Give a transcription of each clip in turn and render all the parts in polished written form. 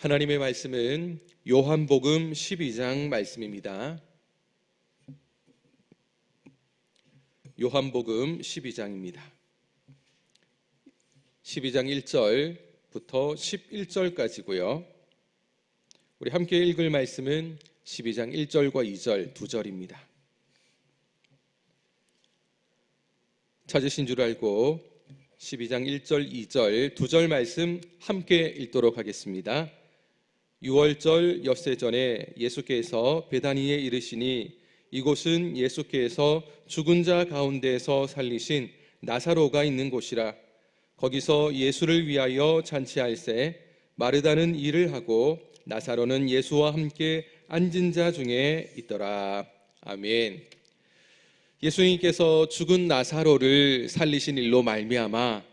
하나님의 말씀은 요한복음 12장 말씀입니다. 요한복음 12장입니다. 12장 1절부터 11절까지고요. 우리 함께 읽을 말씀은 12장 1절과 2절 두 절입니다. 찾으신 줄 알고 12장 1절, 2절 두 절 말씀 함께 읽도록 하겠습니다. 6월절 엿새 전에 예수께서 베다니에 이르시니 이곳은 예수께서 죽은 자 가운데서 살리신 나사로가 있는 곳이라. 거기서 예수를 위하여 잔치할새 마르다는 일을 하고 나사로는 예수와 함께 앉은 자 중에 있더라. 아멘. 예수님께서 죽은 나사로를 살리신 일로 말미암아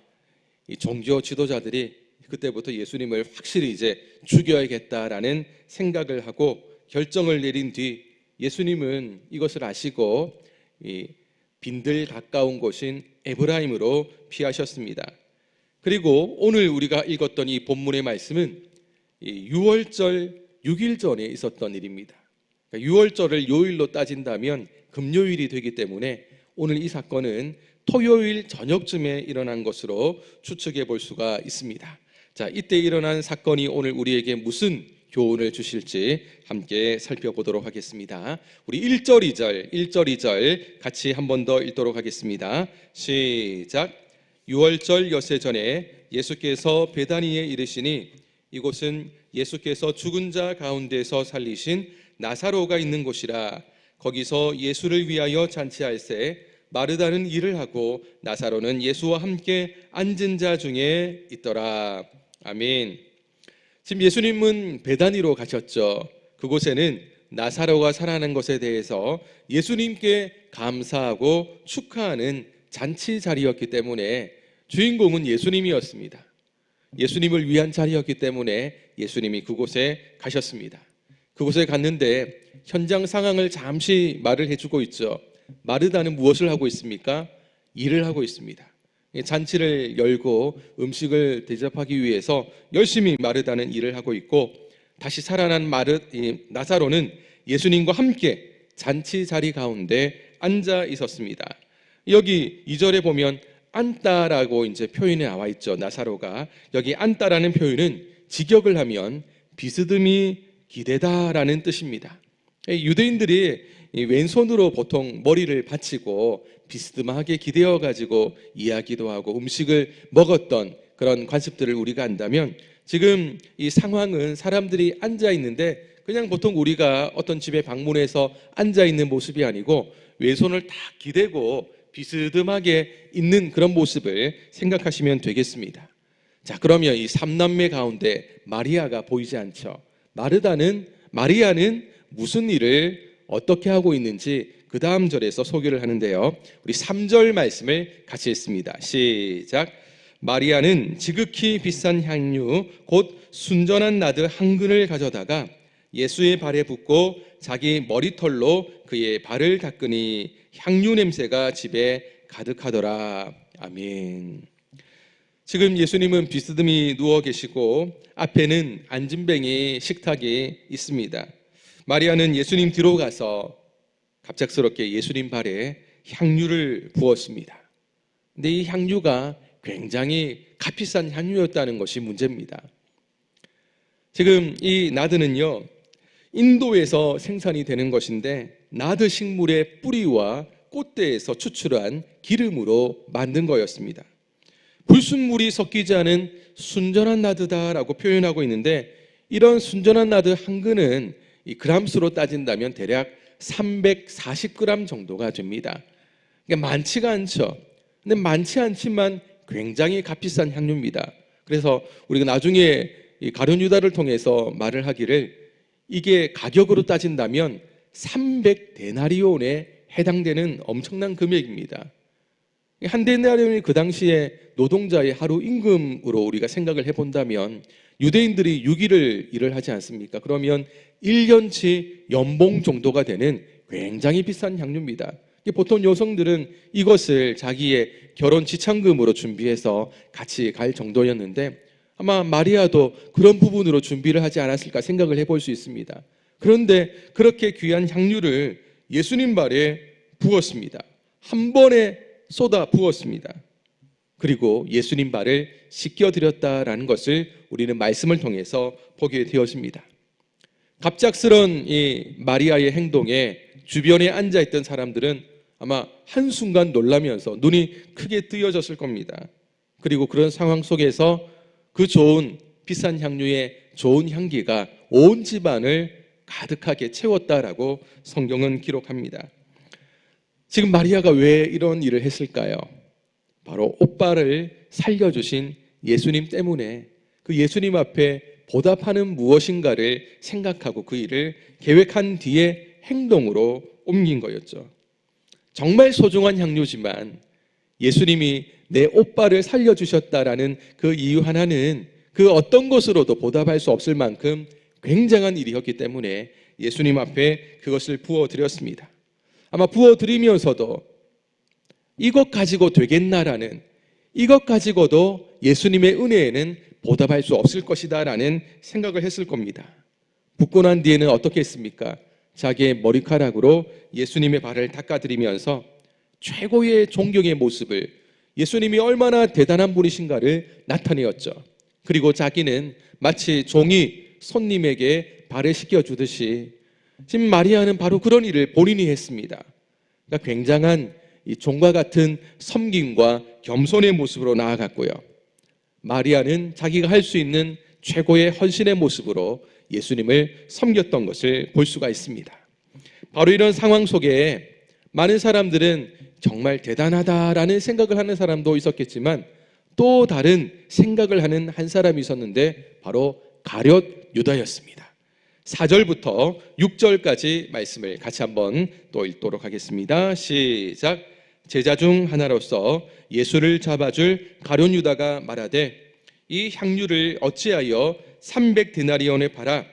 이 종교 지도자들이 그때부터 예수님을 확실히 이제 죽여야겠다라는 생각을 하고 결정을 내린 뒤 예수님은 이것을 아시고 이 빈들 가까운 곳인 에브라임으로 피하셨습니다. 그리고 오늘 우리가 읽었던 이 본문의 말씀은 6월절 6일 전에 있었던 일입니다. 6월절을 요일로 따진다면 금요일이 되기 때문에 오늘 이 사건은 토요일 저녁쯤에 일어난 것으로 추측해 볼 수가 있습니다. 자, 이때 일어난 사건이 오늘 우리에게 무슨 교훈을 주실지 함께 살펴보도록 하겠습니다. 우리 1절, 2절 같이 한 번 더 읽도록 하겠습니다. 시작. 6월절 엿새 전에 예수께서 베다니에 이르시니 이곳은 예수께서 죽은 자 가운데서 살리신 나사로가 있는 곳이라. 거기서 예수를 위하여 잔치할새 마르다는 일을 하고 나사로는 예수와 함께 앉은 자 중에 있더라. 아멘. 지금 예수님은 베다니로 가셨죠. 그곳에는 나사로가 살아난 것에 대해서 예수님께 감사하고 축하하는 잔치 자리였기 때문에 주인공은 예수님이었습니다. 예수님을 위한 자리였기 때문에 예수님이 그곳에 가셨습니다. 그곳에 갔는데 현장 상황을 잠시 말을 해주고 있죠. 마르다는 무엇을 하고 있습니까? 일을 하고 있습니다. 잔치를 열고 음식을 대접하기 위해서 열심히 마르다는 일을 하고 있고, 다시 살아난 나사로는 예수님과 함께 잔치 자리 가운데 앉아 있었습니다. 여기 2절에 보면 앉다라고 이제 표현이 나와 있죠. 나사로가 여기 앉다라는 표현은 직역을 하면 비스듬히 기대다라는 뜻입니다. 유대인들이 왼손으로 보통 머리를 받치고 비스듬하게 기대어 가지고 이야기도 하고 음식을 먹었던 그런 관습들을 우리가 안다면, 지금 이 상황은 사람들이 앉아 있는데 그냥 보통 우리가 어떤 집에 방문해서 앉아 있는 모습이 아니고 왼손을 딱 기대고 비스듬하게 있는 그런 모습을 생각하시면 되겠습니다. 자, 그러면 이 삼남매 가운데 마리아가 보이지 않죠. 마리아는 무슨 일을 어떻게 하고 있는지 그 다음 절에서 소개를 하는데요. 우리 3절 말씀을 같이 읽습니다. 시작. 마리아는 지극히 비싼 향유 곧 순전한 나드 한 근을 가져다가 예수의 발에 붓고 자기 머리털로 그의 발을 닦으니 향유 냄새가 집에 가득하더라. 아멘. 지금 예수님은 비스듬히 누워 계시고 앞에는 안진뱅이 식탁이 있습니다. 마리아는 예수님 뒤로 가서 갑작스럽게 예수님 발에 향유를 부었습니다. 근데 이 향유가 굉장히 값비싼 향유였다는 것이 문제입니다. 지금 이 나드는요, 인도에서 생산이 되는 것인데 나드 식물의 뿌리와 꽃대에서 추출한 기름으로 만든 거였습니다. 불순물이 섞이지 않은 순전한 나드다라고 표현하고 있는데, 이런 순전한 나드 한 근은 이 그람수로 따진다면 대략 340g 정도가 됩니다. 그러니까 많지가 않죠. 근데 많지 않지만 굉장히 값비싼 향유입니다. 그래서 우리가 나중에 이 가룟 유다를 통해서 말을 하기를, 이게 가격으로 따진다면 300데나리온에 해당되는 엄청난 금액입니다. 한 데나리온이 그 당시에 노동자의 하루 임금으로 우리가 생각을 해본다면, 유대인들이 6일을 일을 하지 않습니까? 그러면 1년치 연봉 정도가 되는 굉장히 비싼 향유입니다. 보통 여성들은 이것을 자기의 결혼 지참금으로 준비해서 같이 갈 정도였는데, 아마 마리아도 그런 부분으로 준비를 하지 않았을까 생각을 해볼 수 있습니다. 그런데 그렇게 귀한 향유를 예수님 발에 부었습니다. 한 번에 쏟아 부었습니다. 그리고 예수님 발을 씻겨드렸다라는 것을 우리는 말씀을 통해서 보게 되었습니다. 갑작스런 이 마리아의 행동에 주변에 앉아있던 사람들은 아마 한순간 놀라면서 눈이 크게 뜨여졌을 겁니다. 그리고 그런 상황 속에서 그 좋은 비싼 향유의 좋은 향기가 온 집안을 가득하게 채웠다라고 성경은 기록합니다. 지금 마리아가 왜 이런 일을 했을까요? 바로 오빠를 살려주신 예수님 때문에 그 예수님 앞에 보답하는 무엇인가를 생각하고 그 일을 계획한 뒤에 행동으로 옮긴 거였죠. 정말 소중한 향유지만 예수님이 내 오빠를 살려주셨다라는 그 이유 하나는 그 어떤 것으로도 보답할 수 없을 만큼 굉장한 일이었기 때문에 예수님 앞에 그것을 부어드렸습니다. 아마 부어드리면서도 이것 가지고 되겠나라는, 이것 가지고도 예수님의 은혜에는 보답할 수 없을 것이다 라는 생각을 했을 겁니다. 붓고 난 뒤에는 어떻게 했습니까? 자기의 머리카락으로 예수님의 발을 닦아드리면서 최고의 존경의 모습을, 예수님이 얼마나 대단한 분이신가를 나타내었죠. 그리고 자기는 마치 종이 손님에게 발을 씻겨주듯이 지금 마리아는 바로 그런 일을 본인이 했습니다. 그러니까 굉장한 이 종과 같은 섬김과 겸손의 모습으로 나아갔고요. 마리아는 자기가 할 수 있는 최고의 헌신의 모습으로 예수님을 섬겼던 것을 볼 수가 있습니다. 바로 이런 상황 속에 많은 사람들은 정말 대단하다라는 생각을 하는 사람도 있었겠지만 또 다른 생각을 하는 한 사람이 있었는데 바로 가룟 유다였습니다. 4절부터 6절까지 말씀을 같이 한번 또 읽도록 하겠습니다. 시작. 제자 중 하나로서 예수를 잡아줄 가룟 유다가 말하되 이 향유를 어찌하여 300데나리온에 팔아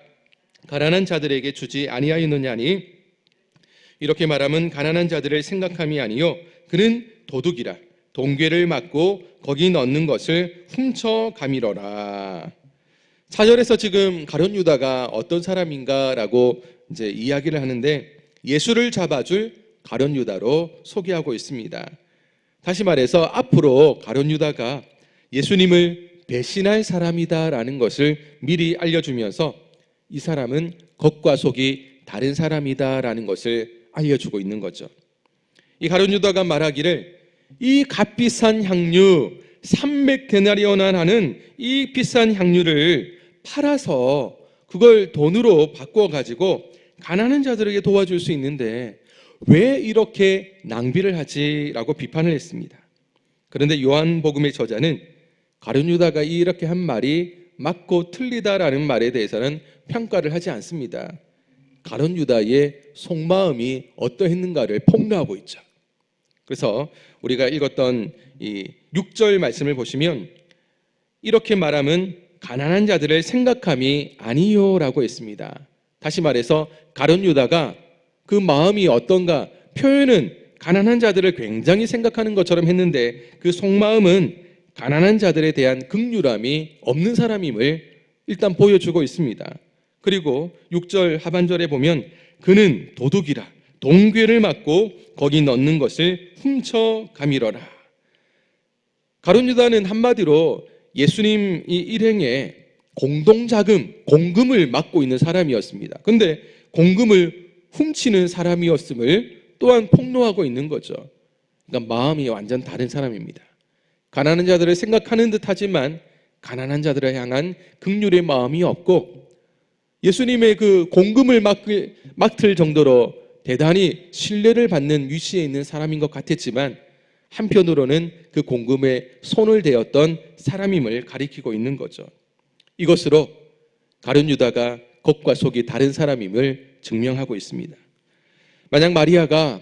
가난한 자들에게 주지 아니하였느냐니 이렇게 말하면 가난한 자들을 생각함이 아니요 그는 도둑이라 동궤를 맞고 거기 넣는 것을 훔쳐 가미러라. 4절에서 지금 가룟 유다가 어떤 사람인가라고 이제 이야기를 하는데 예수를 잡아줄 가룟 유다로 소개하고 있습니다. 다시 말해서 앞으로 가룟 유다가 예수님을 배신할 사람이다라는 것을 미리 알려주면서 이 사람은 겉과 속이 다른 사람이다라는 것을 알려주고 있는 거죠. 이 가룟 유다가 말하기를 이 값비싼 향유 300데나리온 하는 이 비싼 향유를 팔아서 그걸 돈으로 바꿔 가지고 가난한 자들에게 도와줄 수 있는데 왜 이렇게 낭비를 하지라고 비판을 했습니다. 그런데 요한복음의 저자는 가룟 유다가 이렇게 한 말이 맞고 틀리다라는 말에 대해서는 평가를 하지 않습니다. 가룟 유다의 속마음이 어떠했는가를 폭로하고 있죠. 그래서 우리가 읽었던 이 6절 말씀을 보시면 이렇게 말하면 가난한 자들을 생각함이 아니요라고 했습니다. 다시 말해서 가룟 유다가 그 마음이 어떤가 표현은 가난한 자들을 굉장히 생각하는 것처럼 했는데 그 속마음은 가난한 자들에 대한 긍휼함이 없는 사람임을 일단 보여주고 있습니다. 그리고 6절 하반절에 보면 그는 도둑이라 동궤를 맞고 거기 넣는 것을 훔쳐 가미러라. 가룟 유다는 한마디로 예수님 이 일행에 공동자금, 공금을 맡고 있는 사람이었습니다. 그런데 공금을 훔치는 사람이었음을 또한 폭로하고 있는 거죠. 그러니까 마음이 완전 다른 사람입니다. 가난한 자들을 생각하는 듯 하지만 가난한 자들을 향한 긍휼의 마음이 없고 예수님의 그 공금을 맡을 정도로 대단히 신뢰를 받는 위치에 있는 사람인 것 같았지만 한편으로는 그 공금에 손을 대었던 사람임을 가리키고 있는 거죠. 이것으로 가룟 유다가 겉과 속이 다른 사람임을 증명하고 있습니다. 만약 마리아가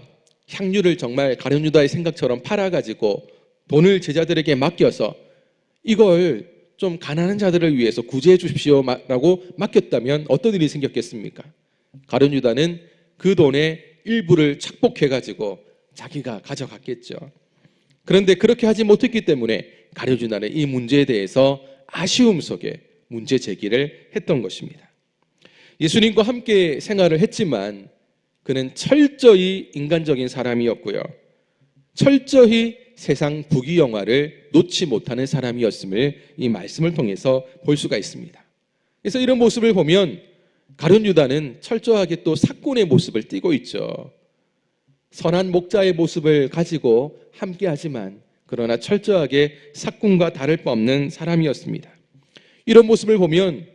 향유를 정말 가룟 유다의 생각처럼 팔아가지고 돈을 제자들에게 맡겨서 이걸 좀 가난한 자들을 위해서 구제해 주십시오라고 맡겼다면 어떤 일이 생겼겠습니까? 가룟 유다는 그 돈의 일부를 착복해가지고 자기가 가져갔겠죠. 그런데 그렇게 하지 못했기 때문에 가룟 유다는 이 문제에 대해서 아쉬움 속에 문제 제기를 했던 것입니다. 예수님과 함께 생활을 했지만 그는 철저히 인간적인 사람이었고요. 철저히 세상 부귀영화를 놓지 못하는 사람이었음을 이 말씀을 통해서 볼 수가 있습니다. 그래서 이런 모습을 보면 가룟 유다는 철저하게 또 사꾼의 모습을 띠고 있죠. 선한 목자의 모습을 가지고 함께하지만 그러나 철저하게 사꾼과 다를 바 없는 사람이었습니다. 이런 모습을 보면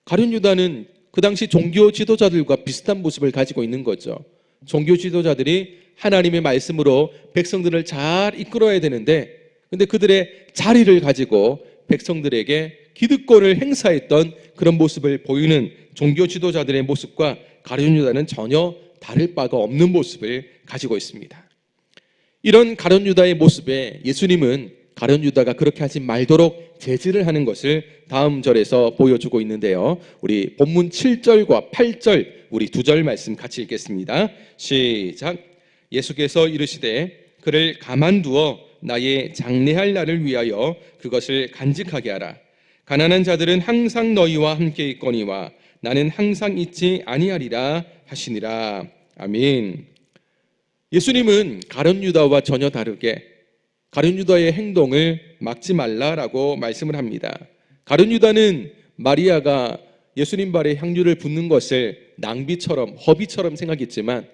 가룟 유다는 그 당시 종교 지도자들과 비슷한 모습을 가지고 있는 거죠. 종교 지도자들이 하나님의 말씀으로 백성들을 잘 이끌어야 되는데 근데 그들의 자리를 가지고 백성들에게 기득권을 행사했던 그런 모습을 보이는 종교 지도자들의 모습과 가룟 유다는 전혀 다를 바가 없는 모습을 가지고 있습니다. 이런 가룟 유다의 모습에 예수님은 가룟 유다가 그렇게 하지 말도록 제지를 하는 것을 다음 절에서 보여주고 있는데요. 우리 본문 7절과 8절 우리 두 절 말씀 같이 읽겠습니다. 시작. 예수께서 이르시되 그를 가만두어 나의 장래할 날을 위하여 그것을 간직하게 하라. 가난한 자들은 항상 너희와 함께 있거니와 나는 항상 있지 아니하리라 하시니라. 아멘. 예수님은 가룟 유다와 전혀 다르게 가룟 유다의 행동을 막지 말라라고 말씀을 합니다. 가룟 유다는 마리아가 예수님 발에 향유를 붓는 것을 낭비처럼 허비처럼 생각했지만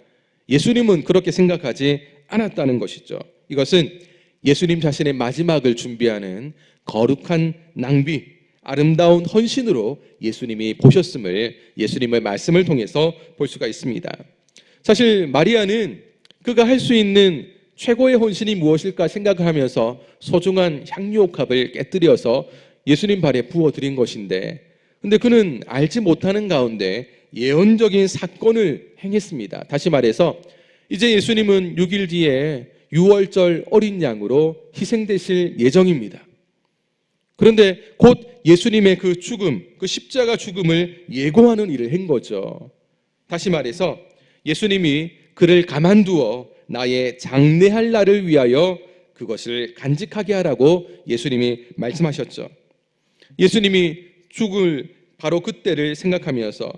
예수님은 그렇게 생각하지 않았다는 것이죠. 이것은 예수님 자신의 마지막을 준비하는 거룩한 낭비, 아름다운 헌신으로 예수님이 보셨음을 예수님의 말씀을 통해서 볼 수가 있습니다. 사실 마리아는 그가 할 수 있는 최고의 헌신이 무엇일까 생각을 하면서 소중한 향유옥합을 깨뜨려서 예수님 발에 부어드린 것인데 근데 그는 알지 못하는 가운데 예언적인 사건을 행했습니다. 다시 말해서 이제 예수님은 6일 뒤에 유월절 어린 양으로 희생되실 예정입니다. 그런데 곧 예수님의 그 죽음, 그 십자가 죽음을 예고하는 일을 한 거죠. 다시 말해서 예수님이 그를 가만두어 나의 장래할 날을 위하여 그것을 간직하게 하라고 예수님이 말씀하셨죠. 예수님이 죽을 바로 그때를 생각하면서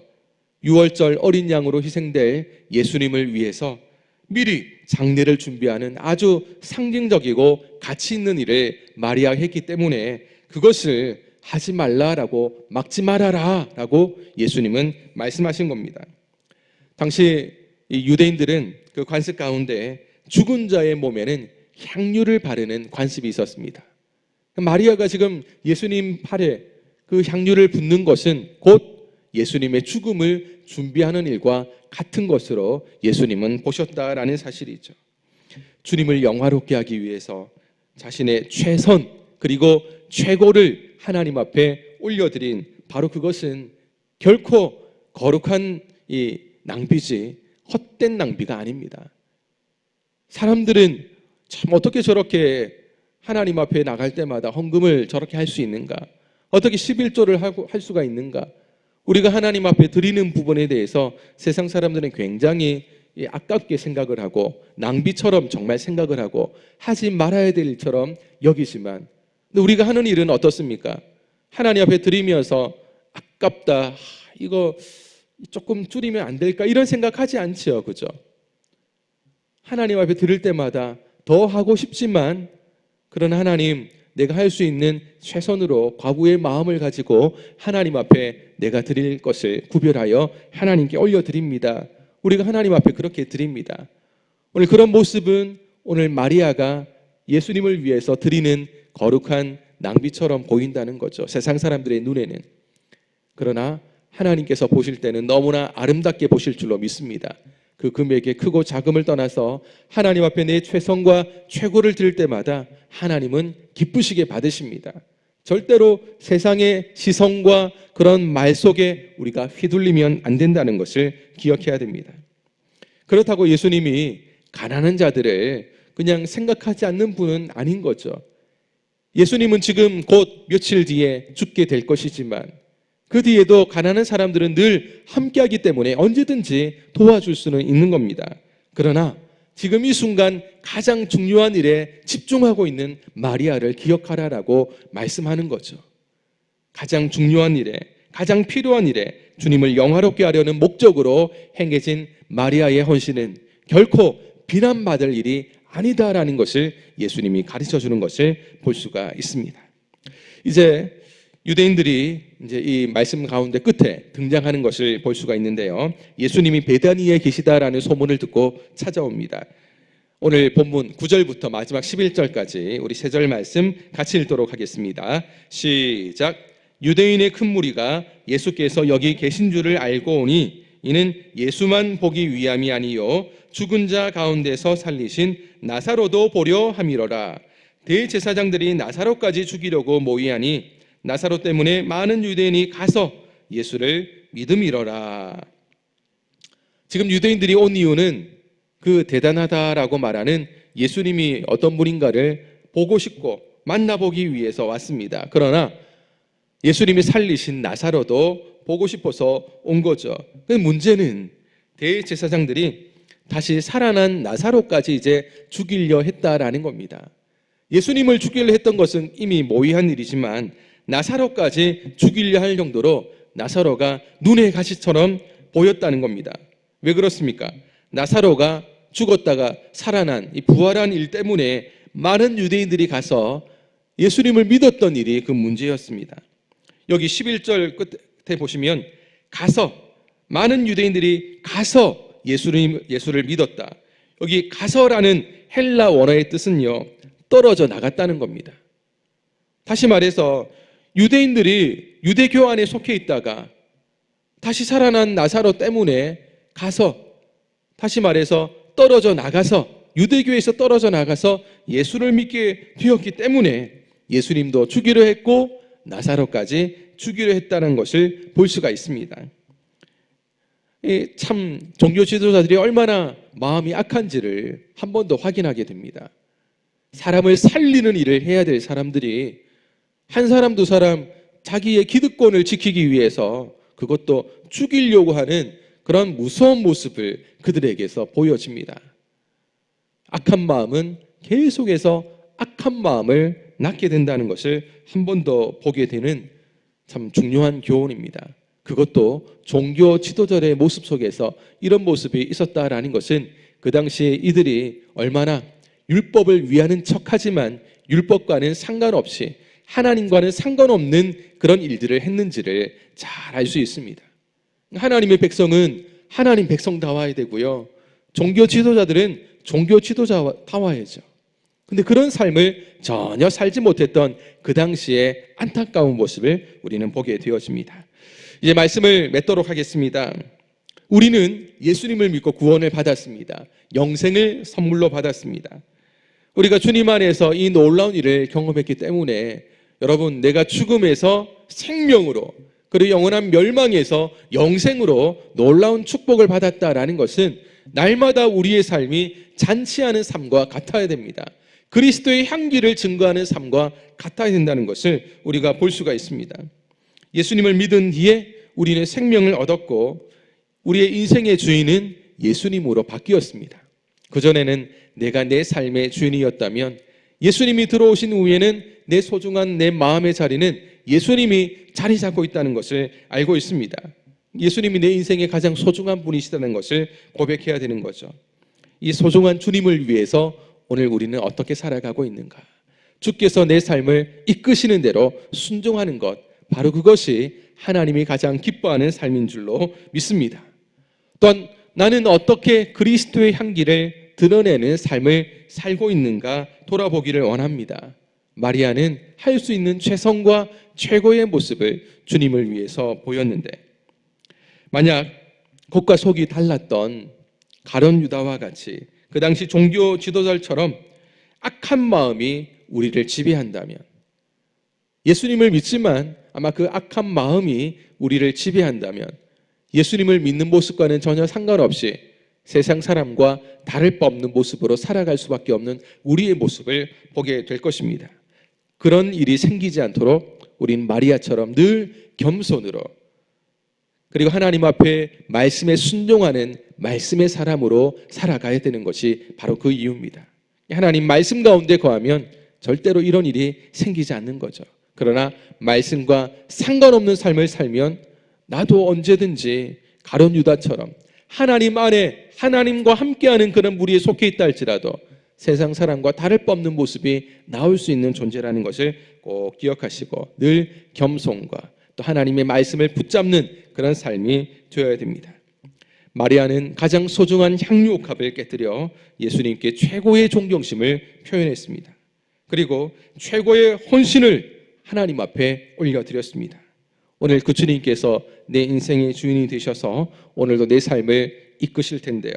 유월절 어린 양으로 희생될 예수님을 위해서 미리 장례를 준비하는 아주 상징적이고 가치 있는 일을 마리아가 했기 때문에 그것을 하지 말라라고 막지 말아라라고 예수님은 말씀하신 겁니다. 당시 이 유대인들은 그 관습 가운데 죽은 자의 몸에는 향유를 바르는 관습이 있었습니다. 마리아가 지금 예수님 팔에 그 향유를 붓는 것은 곧 예수님의 죽음을 준비하는 일과 같은 것으로 예수님은 보셨다라는 사실이죠. 주님을 영화롭게 하기 위해서 자신의 최선 그리고 최고를 하나님 앞에 올려드린 바로 그것은 결코 거룩한 이 낭비지 헛된 낭비가 아닙니다. 사람들은 참 어떻게 저렇게 하나님 앞에 나갈 때마다 헌금을 저렇게 할 수 있는가? 어떻게 11조를 할 수가 있는가? 우리가 하나님 앞에 드리는 부분에 대해서 세상 사람들은 굉장히 아깝게 생각을 하고 낭비처럼 정말 생각을 하고 하지 말아야 될 일처럼 여기지만 근데 우리가 하는 일은 어떻습니까? 하나님 앞에 드리면서 아깝다, 이거 조금 줄이면 안 될까 이런 생각하지 않지요, 그죠? 하나님 앞에 드릴 때마다 더 하고 싶지만 그러나 하나님 내가 할 수 있는 최선으로 과부의 마음을 가지고 하나님 앞에 내가 드릴 것을 구별하여 하나님께 올려드립니다. 우리가 하나님 앞에 그렇게 드립니다. 오늘 그런 모습은 오늘 마리아가 예수님을 위해서 드리는 거룩한 낭비처럼 보인다는 거죠. 세상 사람들의 눈에는. 그러나 하나님께서 보실 때는 너무나 아름답게 보실 줄로 믿습니다. 그 금액의 크고 작음을 떠나서 하나님 앞에 내 최선과 최고를 드릴 때마다 하나님은 기쁘시게 받으십니다. 절대로 세상의 시선과 그런 말 속에 우리가 휘둘리면 안 된다는 것을 기억해야 됩니다. 그렇다고 예수님이 가난한 자들을 그냥 생각하지 않는 분은 아닌 거죠. 예수님은 지금 곧 며칠 뒤에 죽게 될 것이지만 그 뒤에도 가난한 사람들은 늘 함께하기 때문에 언제든지 도와줄 수는 있는 겁니다. 그러나 지금 이 순간 가장 중요한 일에 집중하고 있는 마리아를 기억하라라고 말씀하는 거죠. 가장 중요한 일에, 가장 필요한 일에 주님을 영화롭게 하려는 목적으로 행해진 마리아의 헌신은 결코 비난받을 일이 아니다라는 것을 예수님이 가르쳐 주는 것을 볼 수가 있습니다. 이제 유대인들이 이제 이 말씀 가운데 끝에 등장하는 것을 볼 수가 있는데요. 예수님이 베다니에 계시다라는 소문을 듣고 찾아옵니다. 오늘 본문 9절부터 마지막 11절까지 우리 세 절 말씀 같이 읽도록 하겠습니다. 시작. 유대인의 큰 무리가 예수께서 여기 계신 줄을 알고 오니 이는 예수만 보기 위함이 아니요 죽은 자 가운데서 살리신 나사로도 보려 함이로라. 대제사장들이 나사로까지 죽이려고 모의하니 나사로 때문에 많은 유대인이 가서 예수를 믿음이로라. 지금 유대인들이 온 이유는 그 대단하다라고 말하는 예수님이 어떤 분인가를 보고 싶고 만나보기 위해서 왔습니다. 그러나 예수님이 살리신 나사로도 보고 싶어서 온 거죠. 문제는 대제사장들이 다시 살아난 나사로까지 이제 죽이려 했다라는 겁니다. 예수님을 죽이려 했던 것은 이미 모의한 일이지만 나사로까지 죽이려 할 정도로 나사로가 눈의 가시처럼 보였다는 겁니다. 왜 그렇습니까? 나사로가 죽었다가 살아난 이 부활한 일 때문에 많은 유대인들이 가서 예수님을 믿었던 일이 그 문제였습니다. 여기 11절 끝에 보시면 가서, 많은 유대인들이 가서 예수를 믿었다. 여기 가서라는 헬라 원어의 뜻은요, 떨어져 나갔다는 겁니다. 다시 말해서 유대인들이 유대교 안에 속해 있다가 다시 살아난 나사로 때문에 가서, 다시 말해서 떨어져 나가서, 유대교에서 떨어져 나가서 예수를 믿게 되었기 때문에 예수님도 죽이려 했고 나사로까지 죽이려 했다는 것을 볼 수가 있습니다. 참 종교 지도자들이 얼마나 마음이 악한지를 한 번 더 확인하게 됩니다. 사람을 살리는 일을 해야 될 사람들이 한 사람 두 사람 자기의 기득권을 지키기 위해서 그것도 죽이려고 하는 그런 무서운 모습을 그들에게서 보여집니다. 악한 마음은 계속해서 악한 마음을 낳게 된다는 것을 한 번 더 보게 되는 참 중요한 교훈입니다. 그것도 종교 지도자의 모습 속에서 이런 모습이 있었다라는 것은 그 당시에 이들이 얼마나 율법을 위하는 척하지만 율법과는 상관없이 하나님과는 상관없는 그런 일들을 했는지를 잘 알 수 있습니다. 하나님의 백성은 하나님 백성다워야 되고요, 종교 지도자들은 종교 지도자다워야죠. 근데 그런 삶을 전혀 살지 못했던 그 당시의 안타까운 모습을 우리는 보게 되어집니다. 이제 말씀을 맺도록 하겠습니다. 우리는 예수님을 믿고 구원을 받았습니다. 영생을 선물로 받았습니다. 우리가 주님 안에서 이 놀라운 일을 경험했기 때문에 여러분, 내가 죽음에서 생명으로, 그리고 영원한 멸망에서 영생으로 놀라운 축복을 받았다라는 것은 날마다 우리의 삶이 잔치하는 삶과 같아야 됩니다. 그리스도의 향기를 증거하는 삶과 같아야 된다는 것을 우리가 볼 수가 있습니다. 예수님을 믿은 뒤에 우리는 생명을 얻었고 우리의 인생의 주인은 예수님으로 바뀌었습니다. 그전에는 내가 내 삶의 주인이었다면 예수님이 들어오신 후에는 내 소중한 내 마음의 자리는 예수님이 자리 잡고 있다는 것을 알고 있습니다. 예수님이 내 인생의 가장 소중한 분이시다는 것을 고백해야 되는 거죠. 이 소중한 주님을 위해서 오늘 우리는 어떻게 살아가고 있는가? 주께서 내 삶을 이끄시는 대로 순종하는 것, 바로 그것이 하나님이 가장 기뻐하는 삶인 줄로 믿습니다. 또한 나는 어떻게 그리스도의 향기를 드러내는 삶을 살고 있는가 돌아보기를 원합니다. 마리아는 할 수 있는 최선과 최고의 모습을 주님을 위해서 보였는데, 만약 겉과 속이 달랐던 가룟 유다와 같이 그 당시 종교 지도자처럼 악한 마음이 우리를 지배한다면, 예수님을 믿지만 아마 그 악한 마음이 우리를 지배한다면 예수님을 믿는 모습과는 전혀 상관없이 세상 사람과 다를 바 없는 모습으로 살아갈 수밖에 없는 우리의 모습을 보게 될 것입니다. 그런 일이 생기지 않도록 우린 마리아처럼 늘 겸손으로, 그리고 하나님 앞에 말씀에 순종하는 말씀의 사람으로 살아가야 되는 것이 바로 그 이유입니다. 하나님 말씀 가운데 거하면 절대로 이런 일이 생기지 않는 거죠. 그러나 말씀과 상관없는 삶을 살면 나도 언제든지 가룟 유다처럼 하나님 안에 하나님과 함께하는 그런 무리에 속해 있다 할지라도 세상 사람과 다를 바 없는 모습이 나올 수 있는 존재라는 것을 꼭 기억하시고 늘 겸손과 또 하나님의 말씀을 붙잡는 그런 삶이 되어야 됩니다. 마리아는 가장 소중한 향유옥합을 깨뜨려 예수님께 최고의 존경심을 표현했습니다. 그리고 최고의 헌신을 하나님 앞에 올려드렸습니다. 오늘 그 주님께서 내 인생의 주인이 되셔서 오늘도 내 삶을 이끄실 텐데요.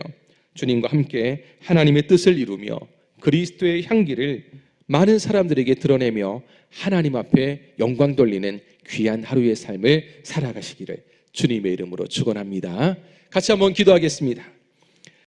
주님과 함께 하나님의 뜻을 이루며 그리스도의 향기를 많은 사람들에게 드러내며 하나님 앞에 영광 돌리는 귀한 하루의 삶을 살아가시기를 주님의 이름으로 축원합니다. 같이 한번 기도하겠습니다.